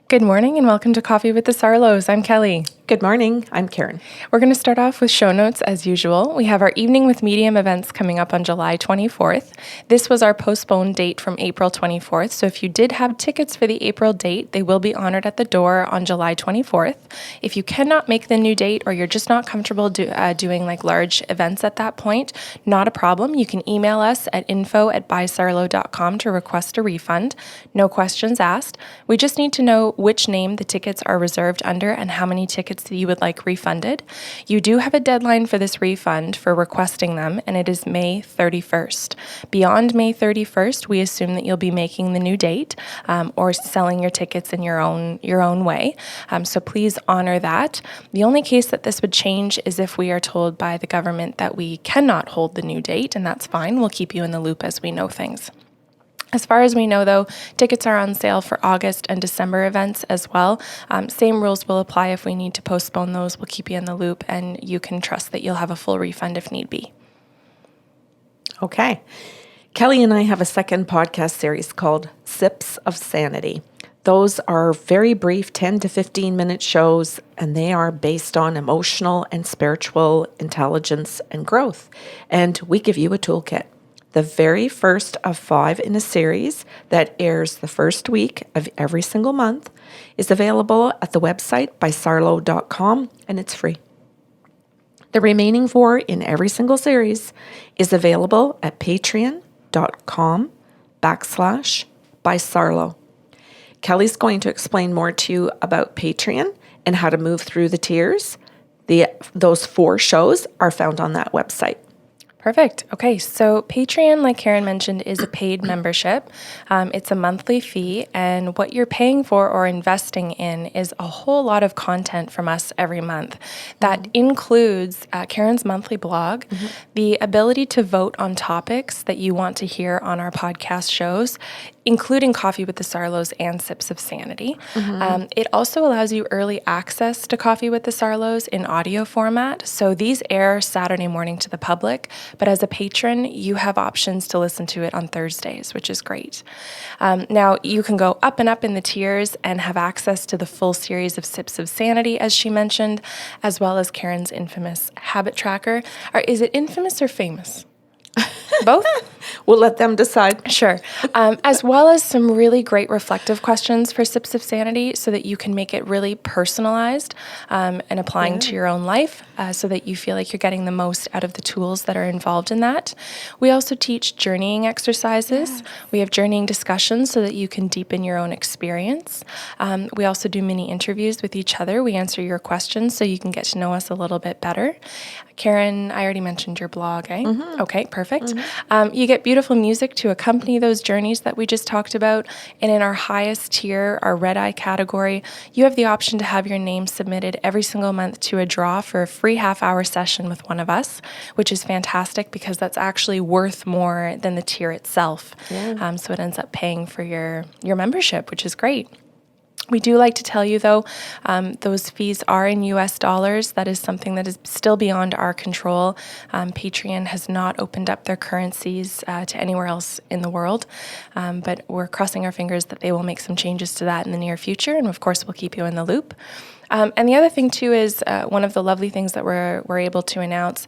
Good morning and welcome to Coffee with the Sarlos. I'm Kelly. Good morning. I'm Karen. We're going to start off with show notes as usual. We have our Evening with Medium events coming up on July 24th. This was our postponed date from April 24th. So if you did have tickets for the April date, they will be honored at the door on July 24th. If you cannot make the new date or you're just not comfortable doing like large events at that point, not a problem. You can email us at info@bysarlo.com to request a refund. No questions asked. We just need to know which name the tickets are reserved under and how many tickets that you would like refunded. You do have a deadline for this refund for requesting them, and it is May 31st. Beyond May 31st, we assume that you'll be making the new date or selling your tickets in your own way. So please honor that. The only case that this would change is if we are told by the government that we cannot hold the new date, and that's fine. We'll keep you in the loop as we know things. As far as we know, though, tickets are on sale for August and December events as well. Same rules will apply if we need to postpone those. We'll keep you in the loop, and you can trust that you'll have a full refund if need be. Okay. Kelly and I have a second podcast series called Sips of Sanity. Those are very brief 10 to 15 minute shows, and they are based on emotional and spiritual intelligence and growth. And we give you a toolkit. The very first of 5 in a series that airs the first week of every single month is available at the website bysarlo.com, and it's free. The remaining 4 in every single series is available at patreon.com/bysarlo. Kelly's going to explain more to you about Patreon and how to move through the tiers. Those 4 shows are found on that website. Perfect. Okay, so Patreon, like Karen mentioned, is a paid membership. It's a monthly fee, and what you're paying for or investing in is a whole lot of content from us every month. That includes Karen's monthly blog, the ability to vote on topics that you want to hear on our podcast shows, including Coffee with the Sarlos and Sips of Sanity. It also allows you early access to Coffee with the Sarlos in audio format. So these air Saturday morning to the public, but as a patron, you have options to listen to it on Thursdays, which is great. Now, you can go up and up in the tiers and have access to the full series of Sips of Sanity, as she mentioned, as well as Karen's infamous habit tracker. Or is it infamous or famous? Both? We'll let them decide. Sure. As well as some really great reflective questions for Sips of Sanity so that you can make it really personalized and applying to your own life so that you feel like you're getting the most out of the tools that are involved in that. We also teach journeying exercises. Yes. We have journeying discussions so that you can deepen your own experience. We also do mini interviews with each other. We answer your questions so you can get to know us a little bit better. Karen, I already mentioned your blog, eh? Okay, perfect. You get beautiful music to accompany those journeys that we just talked about. And in our highest tier, our red eye category, you have the option to have your name submitted every single month to a draw for a free half-hour session with one of us, which is fantastic because that's actually worth more than the tier itself. Yeah. So it ends up paying for your membership, which is great. We do like to tell you, though, those fees are in US dollars. That is something that is still beyond our control. Patreon has not opened up their currencies to anywhere else in the world, but we're crossing our fingers that they will make some changes to that in the near future, and of course, we'll keep you in the loop. And the other thing, too, is one of the lovely things that we're able to announce.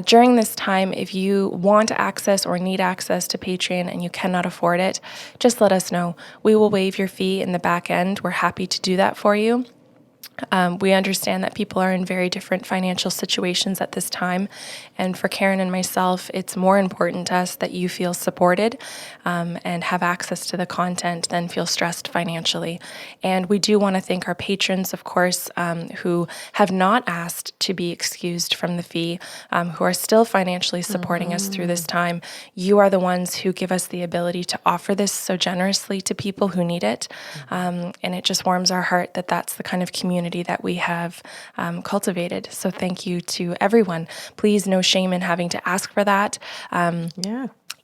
During this time, if you want access or need access to Patreon and you cannot afford it, just let us know. We will waive your fee in the back end. We're happy to do that for you. We understand that people are in very different financial situations at this time. And for Karen and myself, it's more important to us that you feel supported and have access to the content than feel stressed financially. And we do want to thank our patrons, of course, who have not asked to be excused from the fee, who are still financially supporting us through this time. You are the ones who give us the ability to offer this so generously to people who need it. And it just warms our heart that that's the kind of community that we have cultivated. So thank you to everyone. Please, no shame in having to ask for that.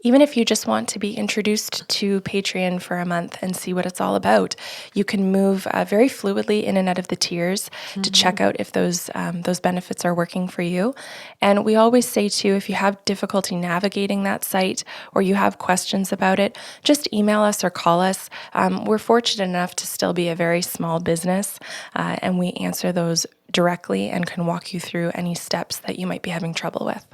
Even if you just want to be introduced to Patreon for a month and see what it's all about, you can move very fluidly in and out of the tiers to check out if those benefits are working for you. And we always say too, if you have difficulty navigating that site or you have questions about it, just email us or call us. We're fortunate enough to still be a very small business, and we answer those directly and can walk you through any steps that you might be having trouble with.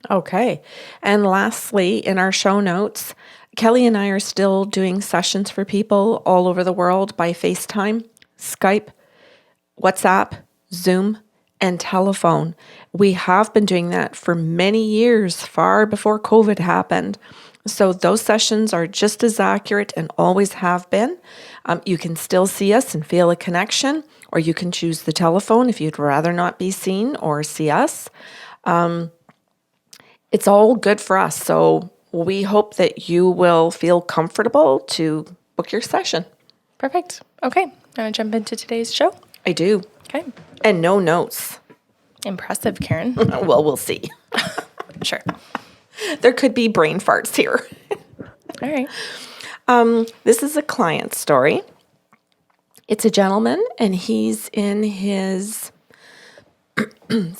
Okay. And lastly, in our show notes, Kelly and I are still doing sessions for people all over the world by FaceTime, Skype, WhatsApp, Zoom, and telephone. We have been doing that for many years, far before COVID happened. So those sessions are just as accurate and always have been. You can still see us and feel a connection, or you can choose the telephone if you'd rather not be seen or see us. It's all good for us. So we hope that you will feel comfortable to book your session. Perfect. Okay. Want to jump into today's show? I do. Okay. And no notes. Impressive, Karen. Well, we'll see. Sure. There could be brain farts here. All right. This is a client story. It's a gentleman, and he's in his, mid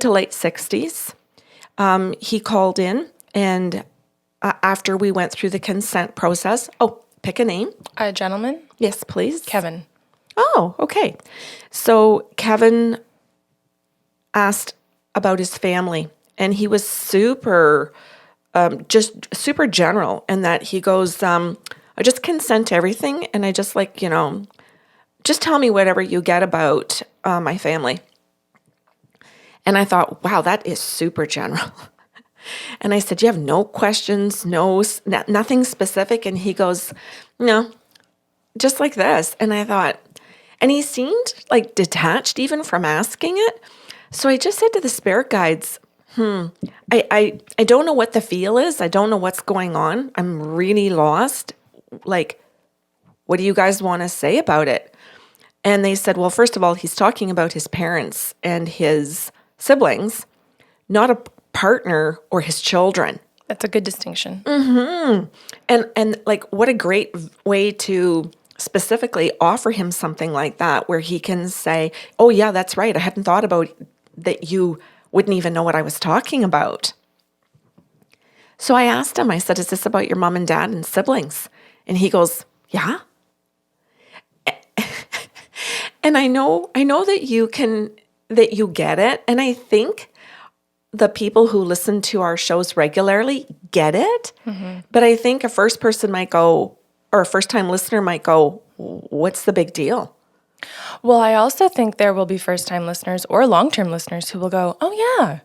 to late 60s. He called in, and after we went through the consent process, pick a name. A gentleman? Yes, please. Kevin. Oh, okay. So Kevin asked about his family, and he was super general, and that he goes, I just consent to everything, and I just just tell me whatever you get about my family. And I thought, wow, that is super general. And I said, you have no questions, nothing specific? And he goes, no, just like this. And I thought, and he seemed like detached even from asking it. So I just said to the spirit guides, I don't know what the feel is. I don't know what's going on. I'm really lost. Like, what do you guys want to say about it? And they said, well, first of all, he's talking about his parents and his siblings, not a partner or his children. That's a good distinction. Mm-hmm. And like, what a great way to specifically offer him something like that, where he can say, oh yeah, that's right. I hadn't thought about that. You wouldn't even know what I was talking about. So I asked him, I said, is this about your mom and dad and siblings? And he goes, yeah. And I know that you get it. And I think the people who listen to our shows regularly get it. Mm-hmm. But I think a first-time listener might go, what's the big deal? Well, I also think there will be first-time listeners or long-term listeners who will go, oh, yeah.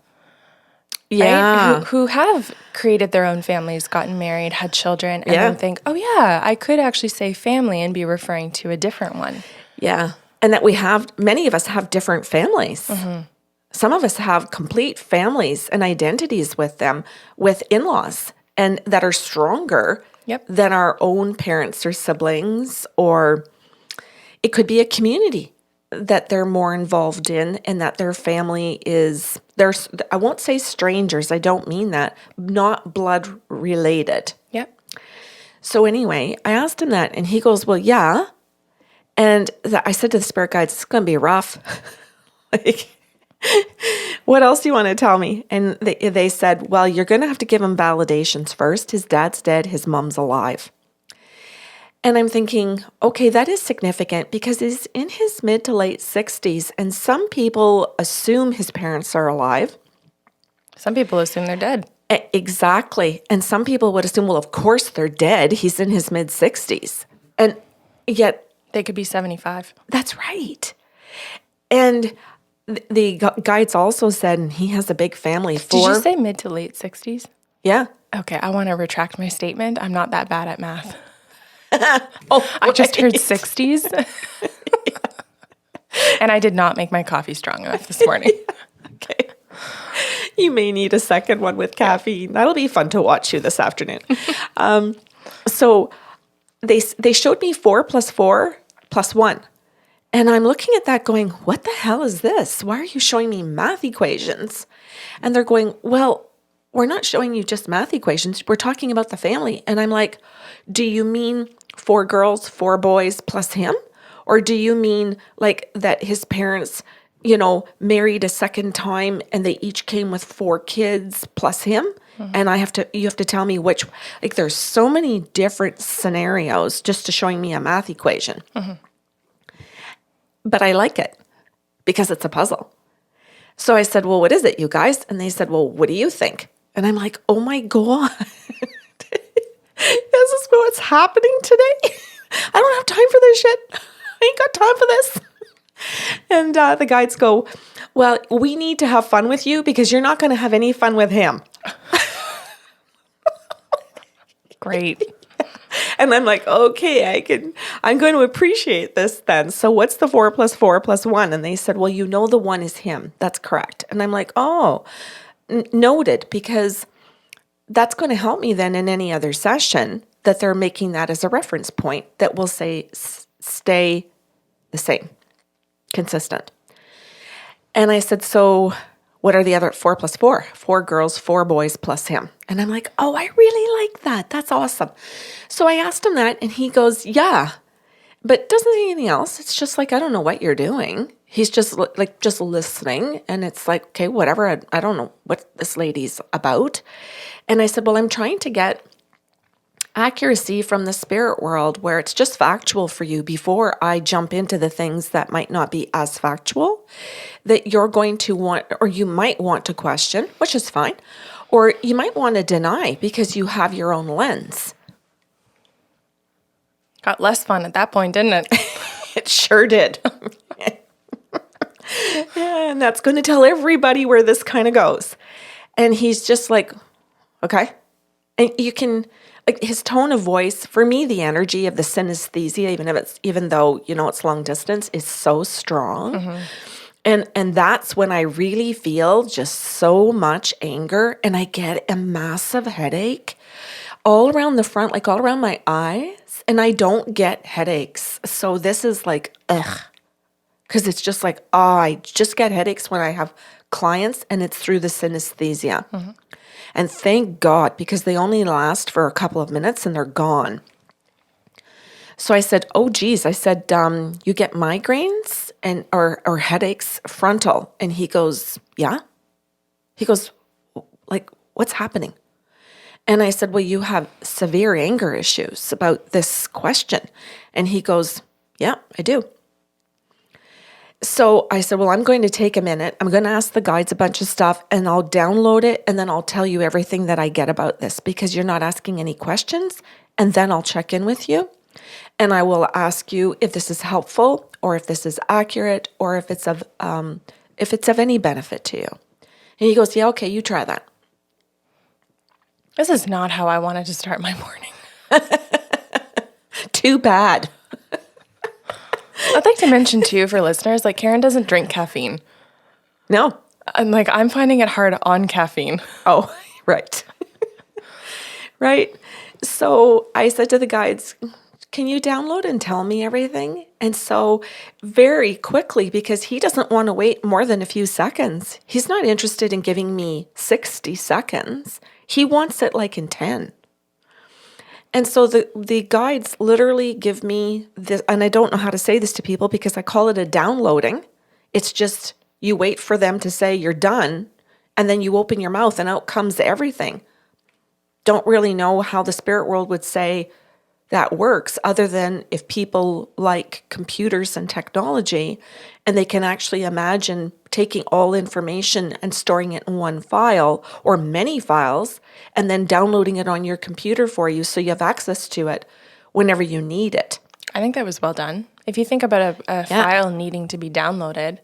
Yeah. Right? Who have created their own families, gotten married, had children, and then think, oh, yeah, I could actually say family and be referring to a different one. Yeah. And that many of us have different families. Mm-hmm. Some of us have complete families and identities with them, with in-laws, and that are stronger than our own parents or siblings, or it could be a community that they're more involved in, and that their family I won't say strangers, I don't mean that, not blood related. Yep. So anyway, I asked him that, and he goes, well, yeah. And I said to the spirit guides, it's going to be rough. Like, what else do you want to tell me? And they said, well, you're going to have to give him validations first. His dad's dead. His mom's alive. And I'm thinking, okay, that is significant because he's in his mid to late 60s. And some people assume his parents are alive. Some people assume they're dead. Exactly. And some people would assume, well, of course they're dead. He's in his mid 60s. And yet, they could be 75. That's right. And the guides also said, and he has a big family. Did you say mid to late 60s? Yeah. Okay, I want to retract my statement. I'm not that bad at math. I just heard 60s. And I did not make my coffee strong enough this morning. Okay. You may need a second one with caffeine. That'll be fun to watch you this afternoon. So they showed me 4 + 4 + 1. And I'm looking at that going, what the hell is this? Why are you showing me math equations? And they're going, well, we're not showing you just math equations. We're talking about the family. And I'm like, do you mean 4 girls, 4 boys plus him? Or do you mean like that his parents, married a second time and they each came with 4 kids plus him? And you have to tell me which, like there's so many different scenarios just to showing me a math equation. But I like it because it's a puzzle. So I said, well, what is it, you guys? And they said, well, what do you think? And I'm like, oh my God, this is what's happening today. I don't have time for this shit. I ain't got time for this. And the guides go, well, we need to have fun with you because you're not going to have any fun with him. Great. And I'm like, okay, I'm going to appreciate this then. So what's the 4 plus 4 plus 1? And they said, well, the 1 is him. That's correct. And I'm like, oh, noted, because that's going to help me then in any other session that they're making that as a reference point that will say, stay the same, consistent. And I said, so what are the other 4 plus 4? 4 girls, 4 boys plus him. And I'm like, oh, I really like that. That's awesome. So I asked him that and he goes, yeah, but doesn't say anything else. It's just like, I don't know what you're doing. He's just just listening. And it's like, okay, whatever. I don't know what this lady's about. And I said, well, I'm trying to get accuracy from the spirit world where it's just factual for you before I jump into the things that might not be as factual that you're going to want, or you might want to question, which is fine, or you might want to deny because you have your own lens. Got less fun at that point, didn't it? It sure did. And that's going to tell everybody where this kind of goes. And he's just like, okay. And you can, like his tone of voice, for me, the energy of the synesthesia, even though, it's long distance, is so strong. Mm-hmm. And that's when I really feel just so much anger and I get a massive headache all around the front, like all around my eyes. And I don't get headaches. So this is like, ugh. Because it's just like, I just get headaches when I have clients and it's through the synesthesia. Mm-hmm. And thank God, because they only last for a couple of minutes and they're gone. So I said, oh, geez. I said, you get migraines or headaches frontal? And he goes, yeah. He goes, like, what's happening? And I said, well, you have severe anger issues about this question. And he goes, yeah, I do. So I said, well, I'm going to take a minute. I'm going to ask the guides a bunch of stuff and I'll download it and then I'll tell you everything that I get about this because you're not asking any questions. And then I'll check in with you and I will ask you if this is helpful or if this is accurate or if it's of any benefit to you. And he goes, yeah, okay, you try that. This is not how I wanted to start my morning. Too bad. I'd like to mention too for listeners, like Karen doesn't drink caffeine. No. And I'm finding it hard on caffeine. Oh, right. Right. So I said to the guides, can you download and tell me everything? And so very quickly, because he doesn't want to wait more than a few seconds. He's not interested in giving me 60 seconds. He wants it like in 10. And so the guides literally give me this, and I don't know how to say this to people because I call it a downloading. It's just you wait for them to say you're done, and then you open your mouth and out comes everything. Don't really know how the spirit world would say that works other than if people like computers and technology and they can actually imagine taking all information and storing it in one file or many files and then downloading it on your computer for you so you have access to it whenever you need it. I think that was well done. If you think about a file needing to be downloaded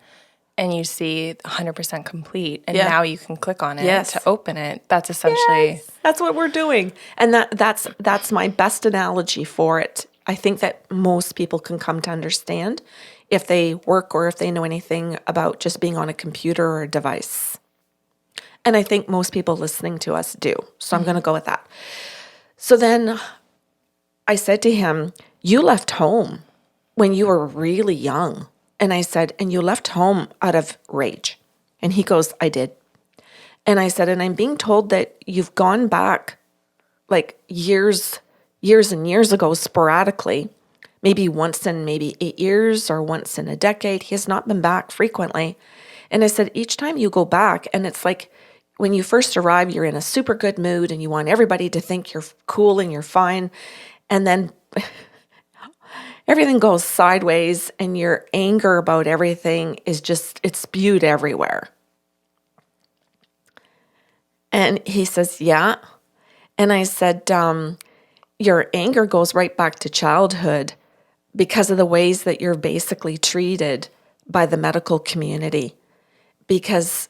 and you see 100% complete and now you can click on it to open it, that's essentially... Yes, that's what we're doing. And that's my best analogy for it. I think that most people can come to understand if they work or if they know anything about just being on a computer or a device. And I think most people listening to us do. So I'm going to go with that. So then I said to him, you left home when you were really young. And I said, and you left home out of rage. And he goes, I did. And I said, and I'm being told that you've gone back like years and years ago sporadically, maybe once in maybe 8 years or once in a decade. He has not been back frequently. And I said, each time you go back, and it's like when you first arrive, you're in a super good mood and you want everybody to think you're cool and you're fine. And then everything goes sideways and your anger about everything is just, it's spewed everywhere. And he says, yeah. And I said, your anger goes right back to childhood because of the ways that you're basically treated by the medical community. Because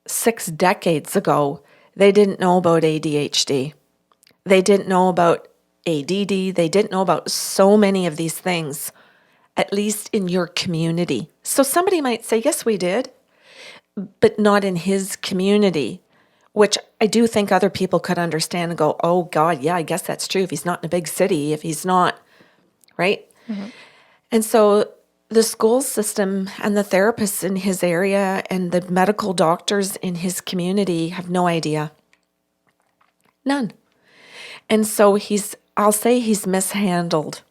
6 decades ago, they didn't know about ADHD. They didn't know about ADD. They didn't know about so many of these things, at least in your community. So somebody might say, yes, we did, but not in his community, which I do think other people could understand and go, oh God, yeah, I guess that's true. If he's not in a big city, if he's not, right? Mm-hmm. And so the school system and the therapists in his area and the medical doctors in his community have no idea. None. And so I'll say he's mishandled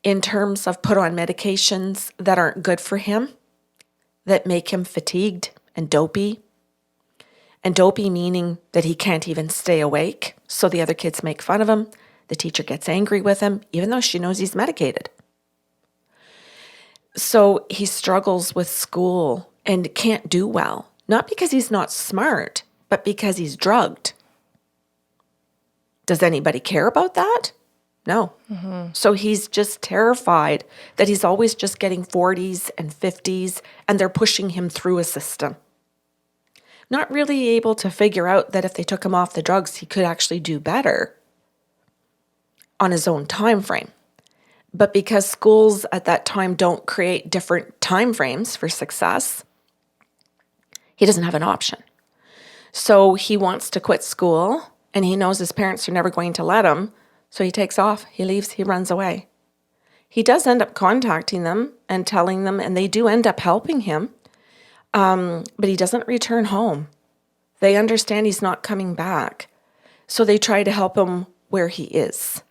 in terms of put on medications that aren't good for him, that make him fatigued and dopey. And dopey meaning that he can't even stay awake. So the other kids make fun of him. The teacher gets angry with him, even though she knows he's medicated. So he struggles with school and can't do well. Not because he's not smart, but because he's drugged. Does anybody care about that? No. Mm-hmm. So he's just terrified that he's always just getting 40s and 50s, and they're pushing him through a system. Not really able to figure out that if they took him off the drugs, he could actually do better on his own time frame. But because schools at that time don't create different time frames for success, he doesn't have an option. So he wants to quit school, and he knows his parents are never going to let him. So he takes off, he leaves, he runs away. He does end up contacting them and telling them, and they do end up helping him. But he doesn't return home. They understand he's not coming back. So they try to help him where he is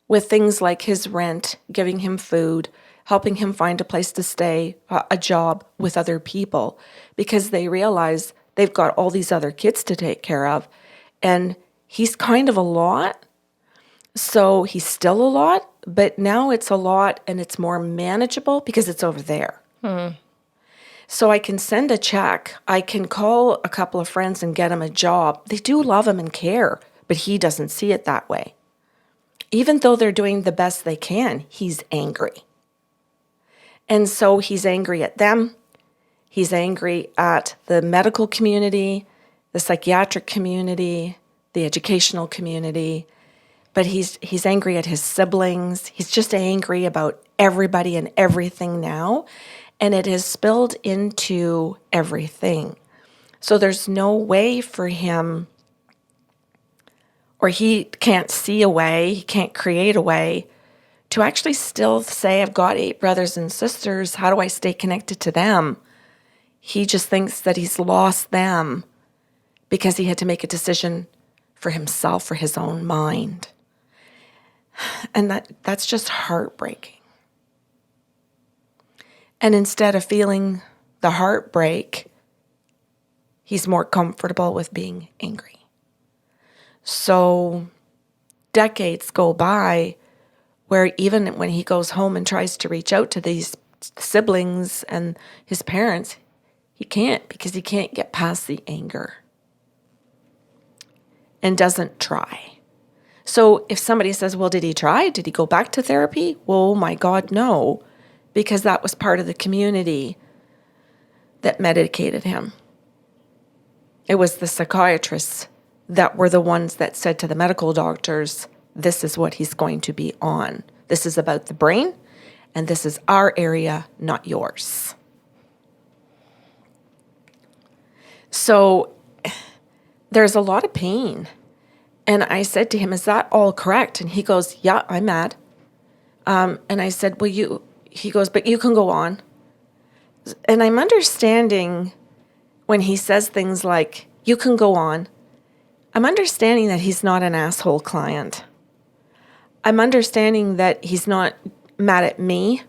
with things like his rent, giving him food, helping him find a place to stay, a job with other people, because they realize they've got all these other kids to take care of. And he's kind of a lot. So he's still a lot, but now it's a lot and it's more manageable because it's over there. So I can send a check. I can call a couple of friends and get him a job. They do love him and care, but he doesn't see it that way. Even though they're doing the best they can, he's angry. And so he's angry at them. He's angry at the medical community, the psychiatric community, the educational community. But he's angry at his siblings. He's just angry about everybody and everything now. And it has spilled into everything. So there's no way for him, or he can't see a way, he can't create a way to actually still say, I've got 8 brothers and sisters. How do I stay connected to them? He just thinks that he's lost them because he had to make a decision for himself, for his own mind. And that's just heartbreaking. And instead of feeling the heartbreak, he's more comfortable with being angry. So decades go by where even when he goes home and tries to reach out to these siblings and his parents, he can't because he can't get past the anger and doesn't try. So if somebody says, well, did he try? Did he go back to therapy? Well, oh my God, no. Because that was part of the community that medicated him. It was the psychiatrists that were the ones that said to the medical doctors, this is what he's going to be on. This is about the brain, and this is our area, not yours. So there's a lot of pain. And I said to him, is that all correct? And he goes, yeah, I'm mad. And I said, well, he goes, but you can go on. And I'm understanding when he says things like, You can go on. I'm understanding that he's not an asshole client. I'm understanding that he's not mad at me.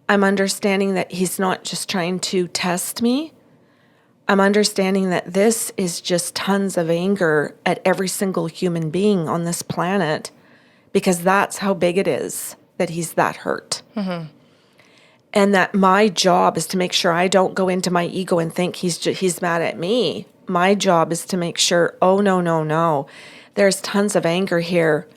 I'm understanding that he's not just trying to test me. I'm understanding that this is just tons of anger at every single human being on this planet, because that's how big it is that he's that hurt. Mm-hmm. And that my job is to make sure I don't go into my ego and think he's mad at me. My job is to make sure, oh, no. There's tons of anger here.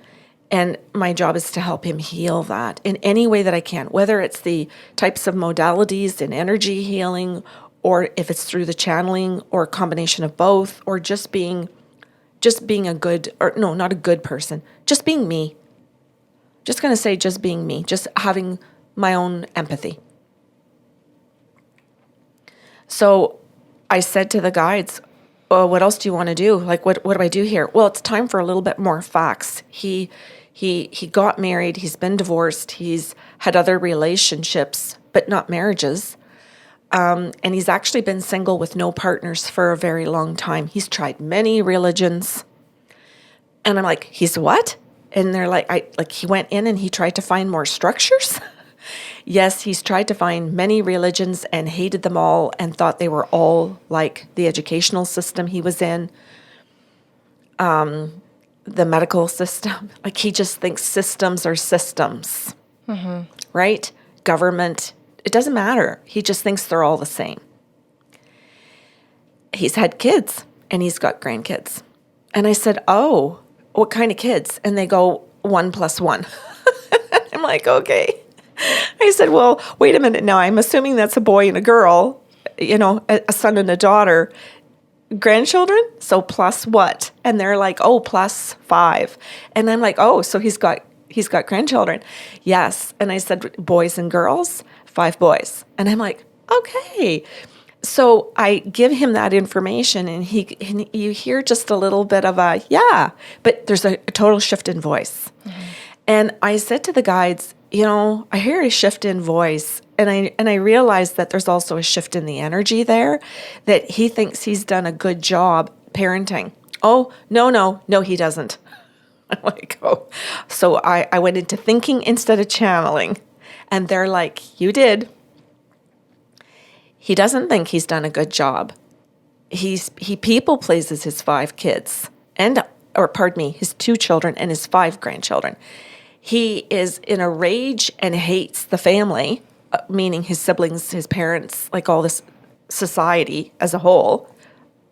And my job is to help him heal that in any way that I can, whether it's the types of modalities in energy healing, or if it's through the channeling, or a combination of both, or just being a good, or no, not a good person, just being me. Just going to say just being me, just having my own empathy. So I said to the guides, well, what else do you want to do? Like, what do I do here? Well, it's time for a little bit more facts. He got married. He's been divorced. He's had other relationships, but not marriages. And he's actually been single with no partners for a very long time. He's tried many religions. And I'm like, he's what? And they're like, he went in and he tried to find more structures. Yes, he's tried to find many religions and hated them all and thought they were all like the educational system he was in, the medical system. Like, he just thinks systems are systems, right? Government, it doesn't matter. He just thinks they're all the same. He's had kids and he's got grandkids. And I said, oh, what kind of kids? And they go, 1 + 1. I'm like, okay. I said, well, wait a minute now. I'm assuming that's a boy and a girl, a son and a daughter. Grandchildren? So plus what? And they're like, oh, +5. And I'm like, oh, so he's got grandchildren. Yes. And I said, boys and girls? 5 boys. And I'm like, okay. So I give him that information, and you hear just a little bit of a, yeah, but there's a total shift in voice. Mm-hmm. And I said to the guides, I hear a shift in voice, and I realize that there's also a shift in the energy there, that he thinks he's done a good job parenting. Oh, no, he doesn't. I'm like, oh. So I went into thinking instead of channeling, and they're like, you did. He doesn't think he's done a good job. He people pleases his 5 kids, his 2 children and his 5 grandchildren. He is in a rage and hates the family, meaning his siblings, his parents, like all this society as a whole,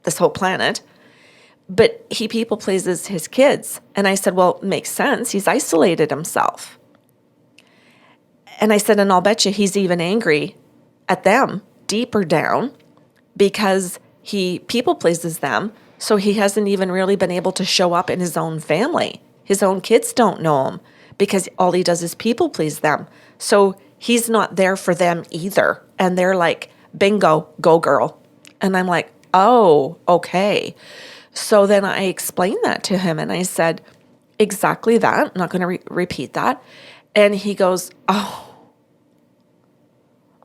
this whole planet. But he people pleases his kids. And I said, well, it makes sense. He's isolated himself. And I said, and I'll bet you he's even angry at them deeper down because he people pleases them. So he hasn't even really been able to show up in his own family. His own kids don't know him because all he does is people please them. So he's not there for them either. And they're like, bingo, go girl. And I'm like, oh, okay. So then I explained that to him and I said, exactly that. I'm not going to repeat that. And he goes, oh.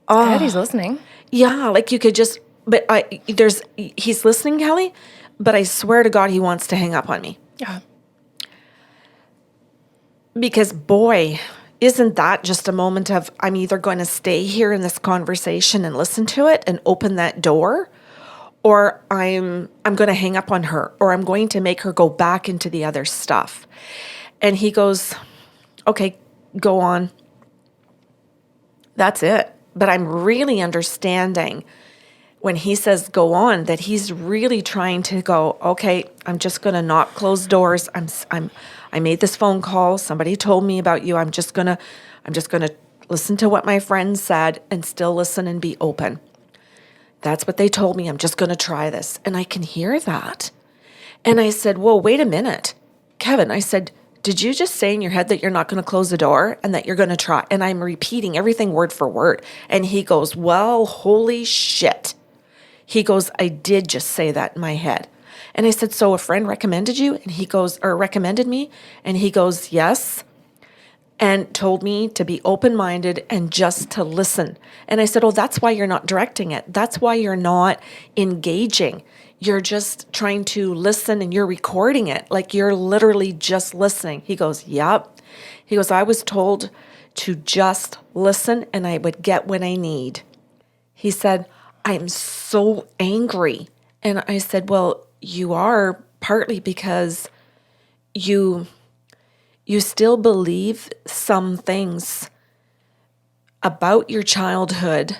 Good, he's listening. Yeah, like you could just, but he's listening, Kelly, but I swear to God, he wants to hang up on me. Yeah. Because boy, isn't that just a moment of, I'm either going to stay here in this conversation and listen to it and open that door, or I'm going to hang up on her, or I'm going to make her go back into the other stuff. And he goes, okay, go on. That's it. But I'm really understanding when he says go on that he's really trying to go, okay, I'm just going to not close doors. I made this phone call. Somebody told me about you. I'm just going to listen to what my friends said and still listen and be open. That's what they told me. I'm just going to try this. And I can hear that. And I said, whoa, wait a minute. Kevin, I said, did you just say in your head that you're not going to close the door and that you're going to try? And I'm repeating everything word for word. And he goes, well, holy shit. He goes, I did just say that in my head. And I said, so a friend recommended you? And he goes, or recommended me? And he goes, yes. And told me to be open-minded and just to listen. And I said, oh, that's why you're not directing it. That's why you're not engaging. you're just trying to listen and you're recording it. Like you're literally just listening. He goes, yep. He goes, I was told to just listen and I would get what I need. He said, I am so angry. And I said, well, you are partly because you still believe some things about your childhood,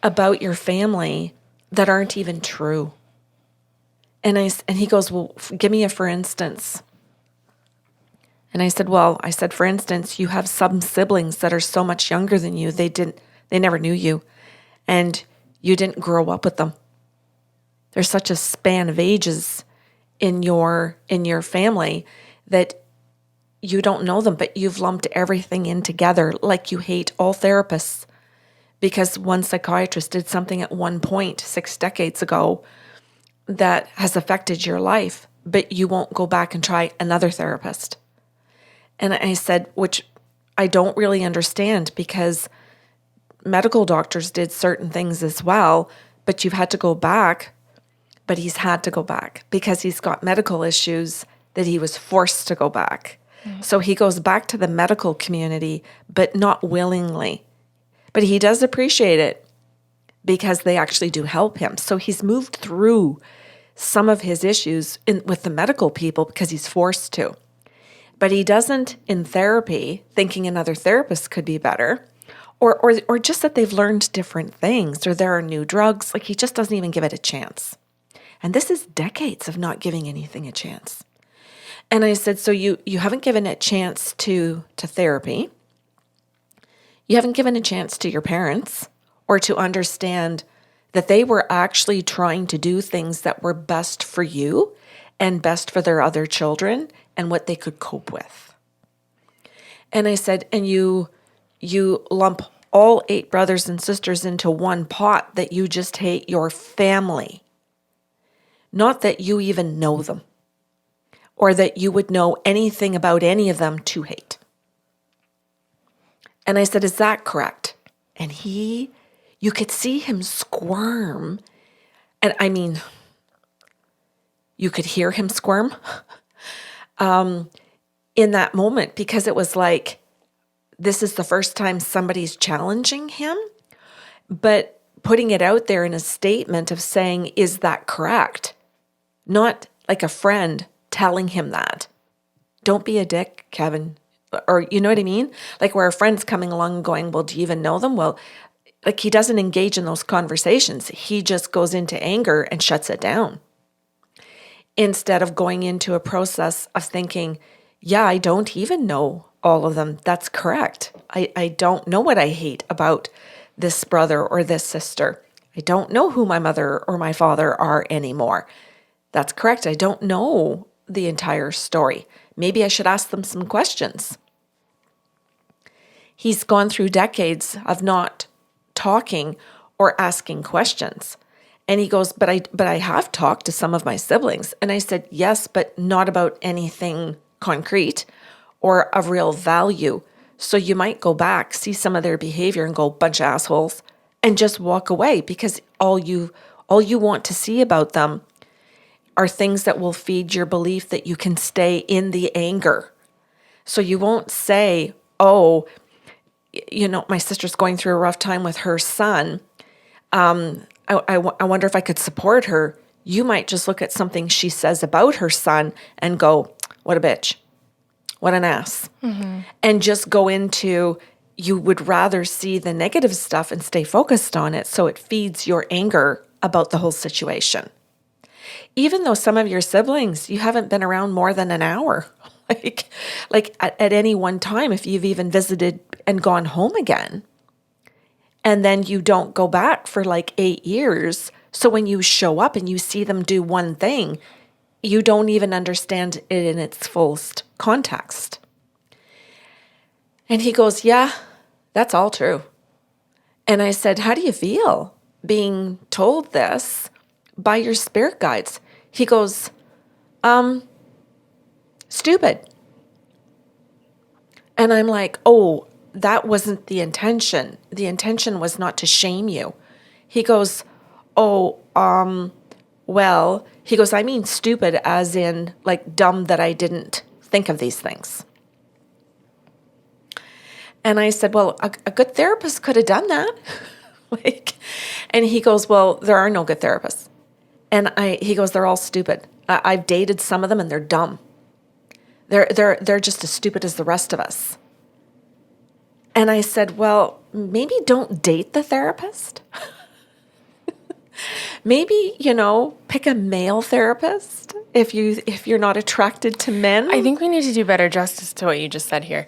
about your family that aren't even true. And he goes, well, give me a for instance. And I said, for instance, you have some siblings that are so much younger than you. They never knew you, and you didn't grow up with them. There's such a span of ages in your family that you don't know them, but you've lumped everything in together like you hate all therapists because one psychiatrist did something at one point 6 decades ago that has affected your life, but you won't go back and try another therapist. And I said, which I don't really understand because medical doctors did certain things as well, but you've had to go back. But he's had to go back because he's got medical issues that he was forced to go back. Mm-hmm. So he goes back to the medical community, but not willingly. But he does appreciate it because they actually do help him. So he's moved through some of his issues with the medical people because he's forced to. But he doesn't in therapy, thinking another therapist could be better, or just that they've learned different things or there are new drugs. Like he just doesn't even give it a chance. And this is decades of not giving anything a chance. And I said, so you haven't given a chance to therapy. You haven't given a chance to your parents or to understand that they were actually trying to do things that were best for you and best for their other children and what they could cope with. And I said, and you lump all 8 brothers and sisters into one pot that you just hate your family. Not that you even know them or that you would know anything about any of them to hate. And I said, is that correct? And you could see him squirm. And I mean, you could hear him squirm in that moment because it was like, this is the first time somebody's challenging him, but putting it out there in a statement of saying, is that correct? Not like a friend telling him that. Don't be a dick, Kevin. Or you know what I mean? Like where a friend's coming along and going, well, do you even know them? Well, like he doesn't engage in those conversations. He just goes into anger and shuts it down. Instead of going into a process of thinking, yeah, I don't even know all of them. That's correct. I don't know what I hate about this brother or this sister. I don't know who my mother or my father are anymore. That's correct. I don't know the entire story. Maybe I should ask them some questions. He's gone through decades of not talking or asking questions. And he goes, but I have talked to some of my siblings. And I said, yes, but not about anything concrete or of real value. So you might go back, see some of their behavior and go, bunch of assholes, and just walk away because all you want to see about them are things that will feed your belief that you can stay in the anger. So you won't say, oh, my sister's going through a rough time with her son. I wonder if I could support her. You might just look at something she says about her son and go, what a bitch. What an ass. Mm-hmm. And just go into, you would rather see the negative stuff and stay focused on it so it feeds your anger about the whole situation. Even though some of your siblings, you haven't been around more than an hour, like at any one time, if you've even visited and gone home again, and then you don't go back for like 8 years. So when you show up and you see them do one thing, you don't even understand it in its fullest context. And he goes, yeah, that's all true. And I said, how do you feel being told this by your spirit guides? He goes, stupid. And I'm like, oh, that wasn't the intention. The intention was not to shame you. He goes, oh, Well, he goes, I mean stupid as in like dumb that I didn't think of these things. And I said, well, a good therapist could have done that. And he goes, well, there are no good therapists. And he goes, they're all stupid. I've dated some of them and they're dumb. They're just as stupid as the rest of us. And I said, well, maybe don't date the therapist. Maybe, pick a male therapist if you're not attracted to men. I think we need to do better justice to what you just said here.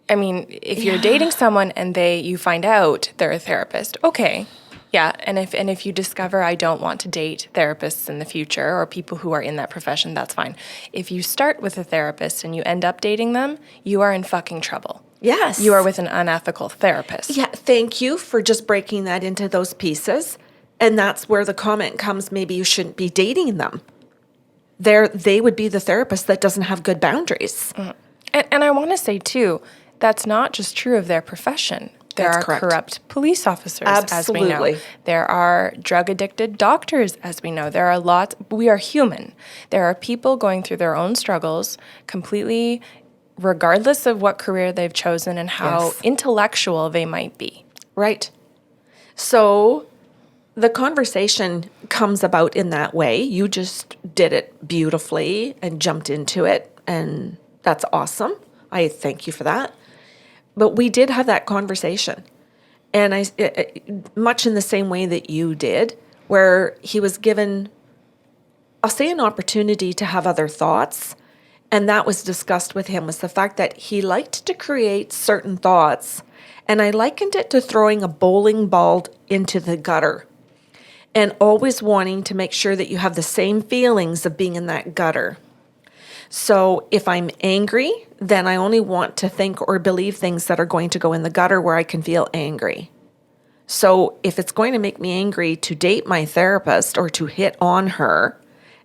I mean, if you're dating someone and you find out they're a therapist, okay. Yeah, and if you discover I don't want to date therapists in the future or people who are in that profession, that's fine. If you start with a therapist and you end up dating them, you are in fucking trouble. Yes. You are with an unethical therapist. Yeah, thank you for just breaking that into those pieces. And that's where the comment comes, maybe you shouldn't be dating them. They would be the therapist that doesn't have good boundaries. Mm. And I want to say, too, that's not just true of their profession. There That's are correct. corrupt police officers, as we know. Absolutely. There are drug-addicted doctors, as we know. There are we are human. There are people going through their own struggles completely regardless of what career they've chosen and how intellectual they might be. Right. So the conversation comes about in that way. You just did it beautifully and jumped into it, and that's awesome. I thank you for that. But we did have that conversation, and I much in the same way that you did, where he was given, I'll say, an opportunity to have other thoughts, and that was discussed with him, was the fact that he liked to create certain thoughts, and I likened it to throwing a bowling ball into the gutter and always wanting to make sure that you have the same feelings of being in that gutter. So if I'm angry, then I only want to think or believe things that are going to go in the gutter where I can feel angry. So if it's going to make me angry to date my therapist or to hit on her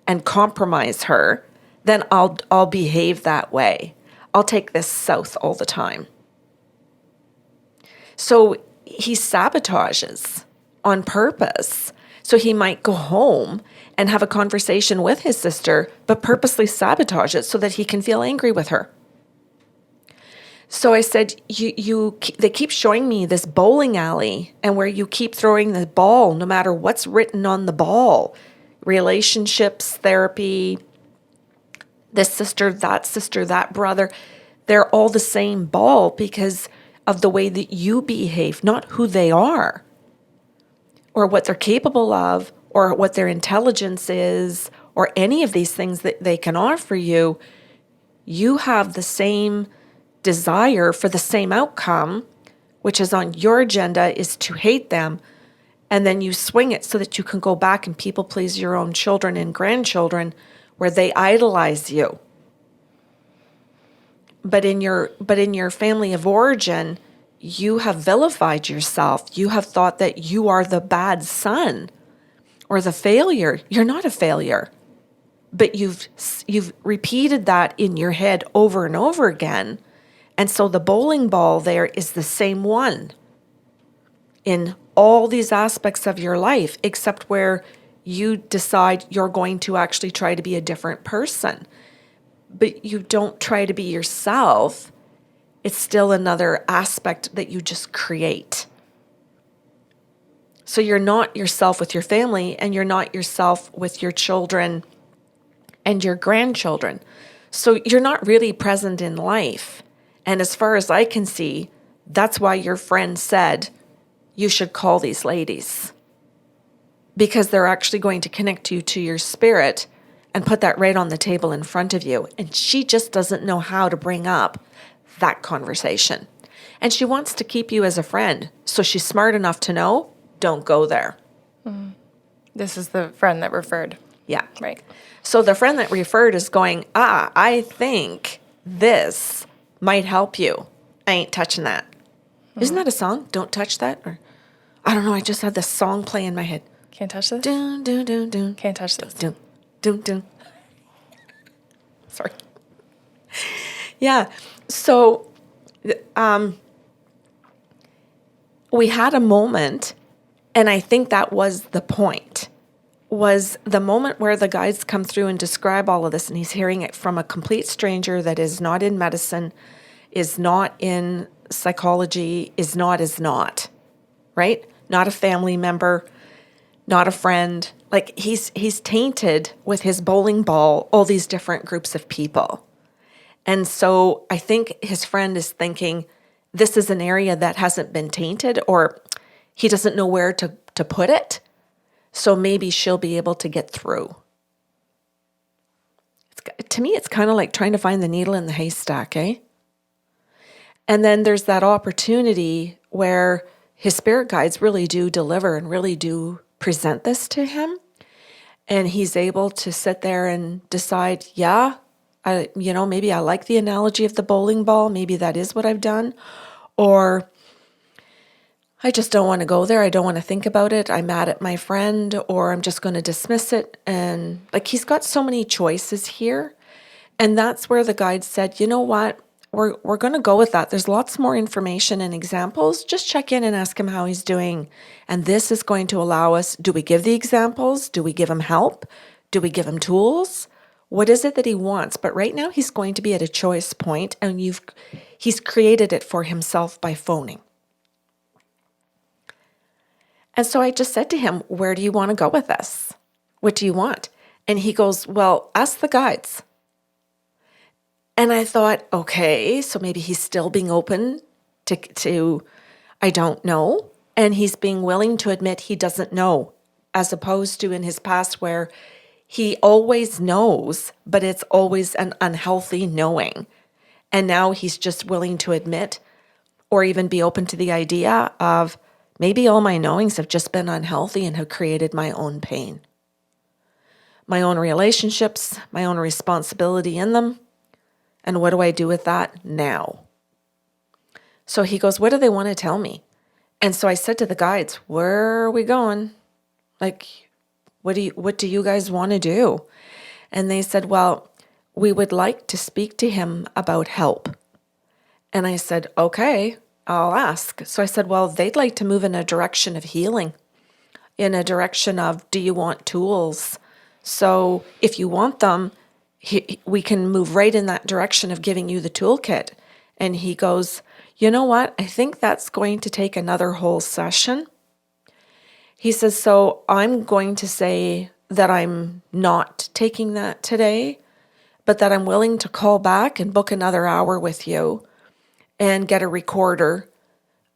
and compromise her, then I'll behave that way. I'll take this south all the time. So he sabotages on purpose. So he might go home and have a conversation with his sister, but purposely sabotage it so that he can feel angry with her. So I said, they keep showing me this bowling alley and where you keep throwing the ball no matter what's written on the ball. Relationships, therapy, this sister, that brother. They're all the same ball because of the way that you behave, not who they are or what they're capable of, or what their intelligence is, or any of these things that they can offer you. You have the same desire for the same outcome, which is on your agenda, is to hate them. And then you swing it so that you can go back and people please your own children and grandchildren where they idolize you. But in your family of origin, you have vilified yourself. You have thought that you are the bad son or the failure. You're not a failure. But you've repeated that in your head over and over again. And so the bowling ball there is the same one in all these aspects of your life, except where you decide you're going to actually try to be a different person. But you don't try to be yourself. It's still another aspect that you just create. So you're not yourself with your family, and you're not yourself with your children and your grandchildren. So you're not really present in life. And as far as I can see, that's why your friend said you should call these ladies. Because they're actually going to connect you to your spirit and put that right on the table in front of you. And she just doesn't know how to bring up that conversation. And she wants to keep you as a friend. So she's smart enough to know, don't go there. Mm. This is the friend that referred. Yeah. Right. So the friend that referred is going, I think this might help you. I ain't touching that. Isn't that a song? Don't touch that? Or I don't know. I just had this song play in my head. Can't touch this? Dun, dun, dun, dun. Can't touch this. Dun, dun, dun. Sorry. Yeah. So we had a moment, and I think that was the point. was the moment where the guides come through and describe all of this, and he's hearing it from a complete stranger that is not in medicine, is not in psychology, is not, right? Not a family member, not a friend. Like he's tainted with his bowling ball all these different groups of people. And so I think his friend is thinking this is an area that hasn't been tainted, or he doesn't know where to put it. So maybe she'll be able to get through. To me, it's kind of like trying to find the needle in the haystack, eh? And then there's that opportunity where his spirit guides really do deliver and really do present this to him. And he's able to sit there and decide, yeah, maybe I like the analogy of the bowling ball. Maybe that is what I've done. Or I just don't want to go there. I don't want to think about it. I'm mad at my friend, or I'm just going to dismiss it. And like he's got so many choices here. And that's where the guide said, you know what? We're going to go with that. There's lots more information and examples. Just check in and ask him how he's doing. And this is going to allow us, do we give the examples? Do we give him help? Do we give him tools? What is it that he wants? But right now he's going to be at a choice point, and he's created it for himself by phoning. And so I just said to him, where do you want to go with this? What do you want? And he goes, well, ask the guides. And I thought, okay, so maybe he's still being open to I don't know. And he's being willing to admit he doesn't know, as opposed to in his past where he always knows, but it's always an unhealthy knowing. And now he's just willing to admit or even be open to the idea of maybe all my knowings have just been unhealthy and have created my own pain, my own relationships, my own responsibility in them. And what do I do with that now? So he goes, what do they want to tell me? And so I said to the guides, where are we going? Like, what do you guys want to do? And they said, well, we would like to speak to him about help. And I said, okay, I'll ask. So I said, well, they'd like to move in a direction of healing, in a direction of, do you want tools? So if you want them, we can move right in that direction of giving you the toolkit. And he goes, you know what? I think that's going to take another whole session. He says, so I'm going to say that I'm not taking that today, but that I'm willing to call back and book another hour with you and get a recorder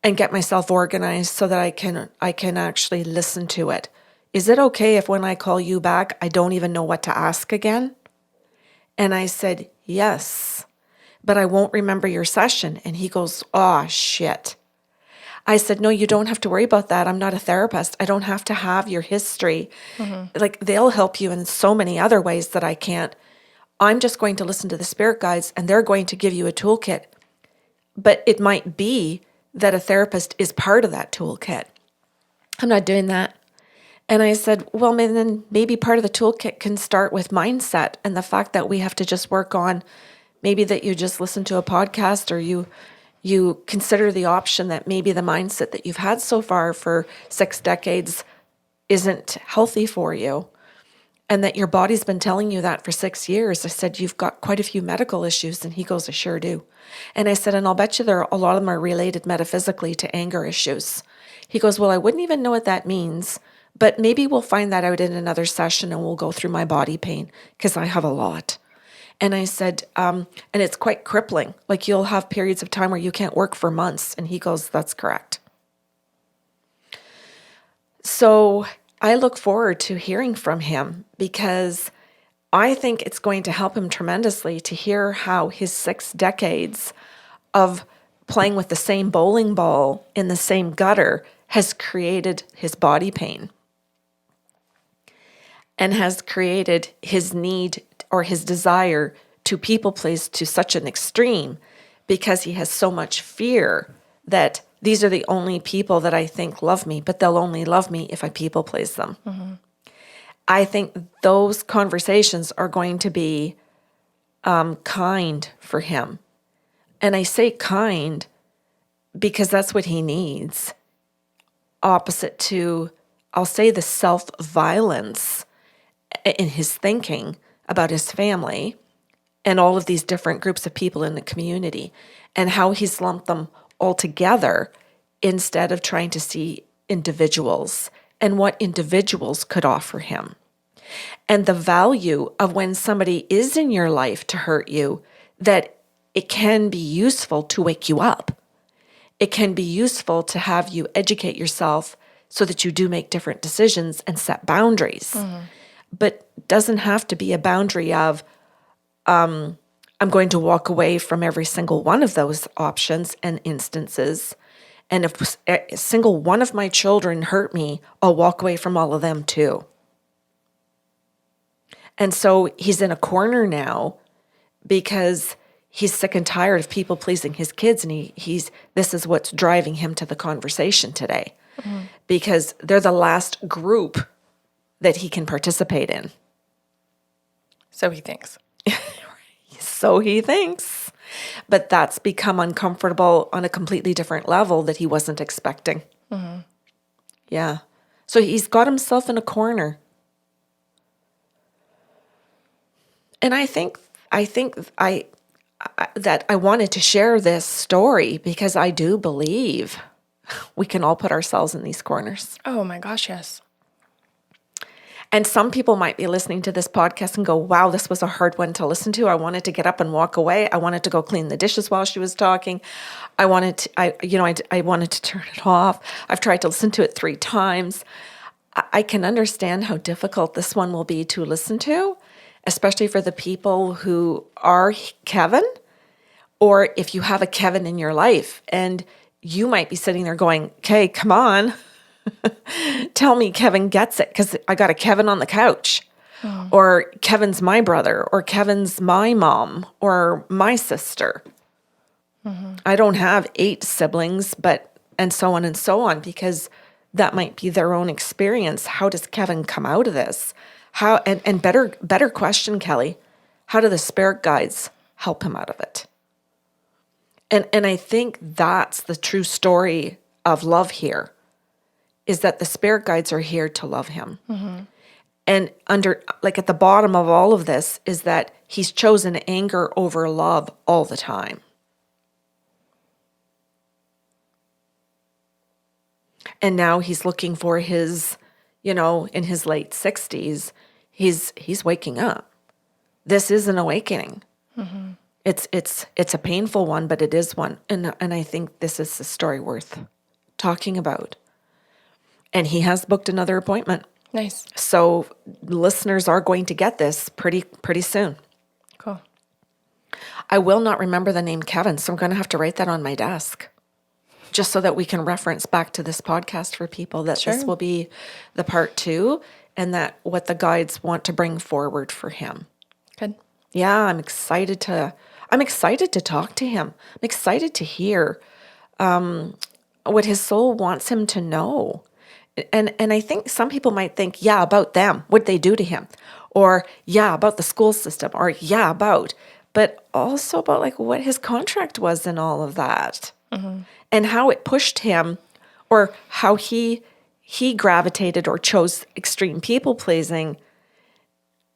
and get myself organized so that I can actually listen to it. Is it okay if when I call you back, I don't even know what to ask again? And I said, yes, but I won't remember your session. And he goes, oh, shit. I said, no, you don't have to worry about that. I'm not a therapist. I don't have to have your history. Mm-hmm. Like, they'll help you in so many other ways that I can't. I'm just going to listen to the spirit guides, and they're going to give you a toolkit. But it might be that a therapist is part of that toolkit. I'm not doing that. And I said, well, then maybe part of the toolkit can start with mindset and the fact that we have to just work on maybe that you just listen to a podcast, or you consider the option that maybe the mindset that you've had so far for 6 decades isn't healthy for you, and that your body's been telling you that for 6 years. I said, you've got quite a few medical issues. And he goes, I sure do. And I said, and I'll bet you a lot of them are related metaphysically to anger issues. He goes, well, I wouldn't even know what that means, but maybe we'll find that out in another session, and we'll go through my body pain because I have a lot. And I said, and it's quite crippling. Like, you'll have periods of time where you can't work for months. And he goes, that's correct. So I look forward to hearing from him, because I think it's going to help him tremendously to hear how his 6 decades of playing with the same bowling ball in the same gutter has created his body pain and has created his need or his desire to people please to such an extreme, because he has so much fear that these are the only people that I think love me, but they'll only love me if I people please them. Mm-hmm. I think those conversations are going to be kind for him. And I say kind because that's what he needs. Opposite to, I'll say, the self-violence in his thinking about his family and all of these different groups of people in the community, and how he's lumped them all together instead of trying to see individuals and what individuals could offer him. And the value of when somebody is in your life to hurt you, that it can be useful to wake you up. It can be useful to have you educate yourself so that you do make different decisions and set boundaries. But doesn't have to be a boundary of, I'm going to walk away from every single one of those options and instances. And if a single one of my children hurt me, I'll walk away from all of them too. And so he's in a corner now because he's sick and tired of people pleasing his kids. And this is what's driving him to the conversation today, because they're the last group that he can participate in. So he thinks. So he thinks. But that's become uncomfortable on a completely different level that he wasn't expecting. Yeah. So he's got himself in a corner. And I think that I wanted to share this story because I do believe we can all put ourselves in these corners. Oh my gosh, yes. And some people might be listening to this podcast and go, wow, this was a hard one to listen to. I wanted to get up and walk away. I wanted to go clean the dishes while she was talking. I wanted to turn it off. I've tried to listen to it 3 times. I can understand how difficult this one will be to listen to, especially for the people who are Kevin, or if you have a Kevin in your life and you might be sitting there going, okay, come on. Tell me Kevin gets it, because I got a Kevin on the couch, or Kevin's my brother, or Kevin's my mom, or my sister. I don't have 8 siblings, and so on, because that might be their own experience. How does Kevin come out of this? How and better question, Kelly, how do the spirit guides help him out of it? And I think that's the true story of love here, is that the spirit guides are here to love him. And at the bottom of all of this is that he's chosen anger over love all the time. And now he's looking for his, in his late 60s, he's waking up. This is an awakening. It's a painful one, but it is one. And I think this is a story worth talking about. And he has booked another appointment. Nice. So listeners are going to get this pretty soon. Cool. I will not remember the name Kevin, so I'm going to have to write that on my desk, just so that we can reference back to this podcast for people, that This will be the part 2, and that what the guides want to bring forward for him. Good. Yeah, I'm excited to talk to him. I'm excited to hear what his soul wants him to know. And I think some people might think, yeah, about them, what they do to him, or yeah, about the school system, or yeah, but also about like what his contract was and all of that, and how it pushed him, or how he gravitated or chose extreme people pleasing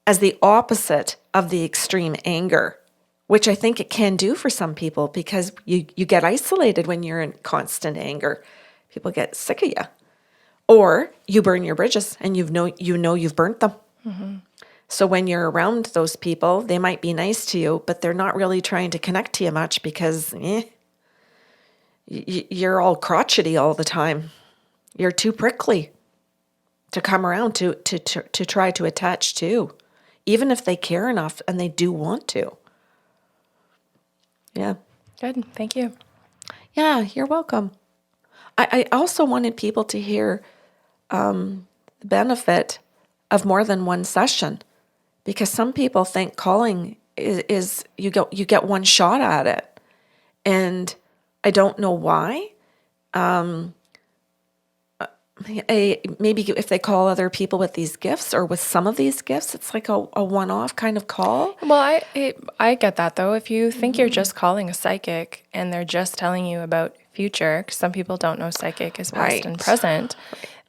as the opposite of the extreme anger, which I think it can do for some people, because you get isolated when you're in constant anger. People get sick of you. Or you burn your bridges and you've burnt them. So when you're around those people, they might be nice to you, but they're not really trying to connect to you much, because you're all crotchety all the time. You're too prickly to come around to try to attach to, even if they care enough and they do want to. Yeah. Good. Thank you. Yeah, you're welcome. I also wanted people to hear the benefit of more than one session, because some people think calling is you get one shot at it, and I don't know why. Maybe if they call other people with these gifts, or with some of these gifts, it's like a one-off kind of call. Well, I get that, though. If you think you're just calling a psychic and they're just telling you about future, because some people don't know psychic is past and present,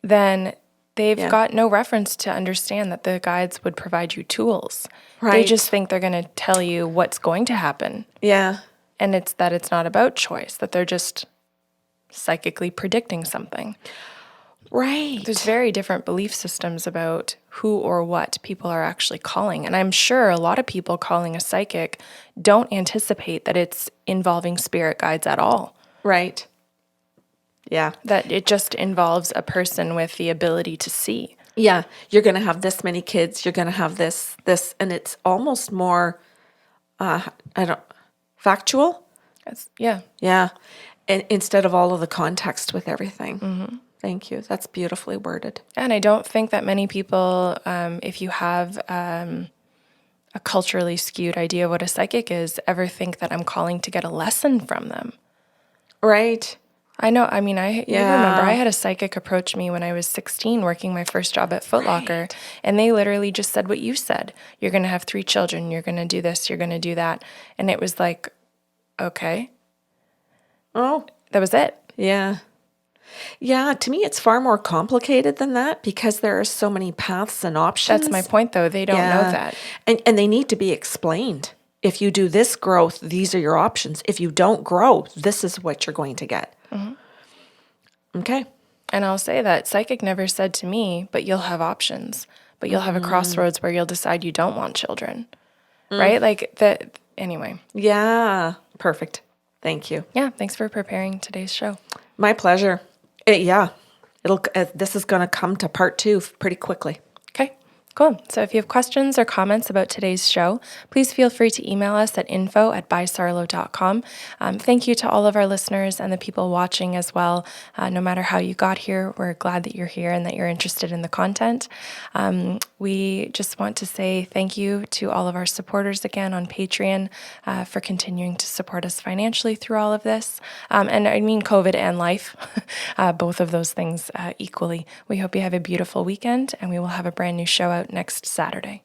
then they've Yeah. got no reference to understand that the guides would provide you tools. They Right. just think they're going to tell you what's going to happen. Yeah. And it's that it's not about choice, that they're just psychically predicting something. Right. There's very different belief systems about who or what people are actually calling. And I'm sure a lot of people calling a psychic don't anticipate that it's involving spirit guides at all. Right. Yeah. That it just involves a person with the ability to see. Yeah. You're going to have this many kids. You're going to have this, and it's almost more, factual. Yeah. Yeah. And instead of all of the context with everything. Thank you. That's beautifully worded. And I don't think that many people, if you have a culturally skewed idea of what a psychic is, ever think that I'm calling to get a lesson from them. Right. I know. I mean, you Yeah. remember I had a psychic approach me when I was 16 working my first job at Foot Locker, and they literally just said what you said. You're going to have 3 children. You're going to do this. You're going to do that. And it was like, okay, Oh, that was it. yeah. Yeah, to me, it's far more complicated than that because there are so many paths and options. That's my point, though. They don't know that. And they need to be explained. If you do this growth, these are your options. If you don't grow, this is what you're going to get. Okay. And I'll say that psychic never said to me, but you'll have options, but you'll have a crossroads where you'll decide you don't want children, right? Like that. Anyway. Yeah. Perfect. Thank you. Yeah. Thanks for preparing today's show. My pleasure. Yeah. This is going to come to part 2 pretty quickly. Okay. Cool. So if you have questions or comments about today's show, please feel free to email us at info@bysarlo.com. Thank you to all of our listeners and the people watching as well. No matter how you got here, we're glad that you're here and that you're interested in the content. We just want to say thank you to all of our supporters again on Patreon for continuing to support us financially through all of this. And I mean COVID and life, both of those things equally. We hope you have a beautiful weekend, and we will have a brand new show out next Saturday.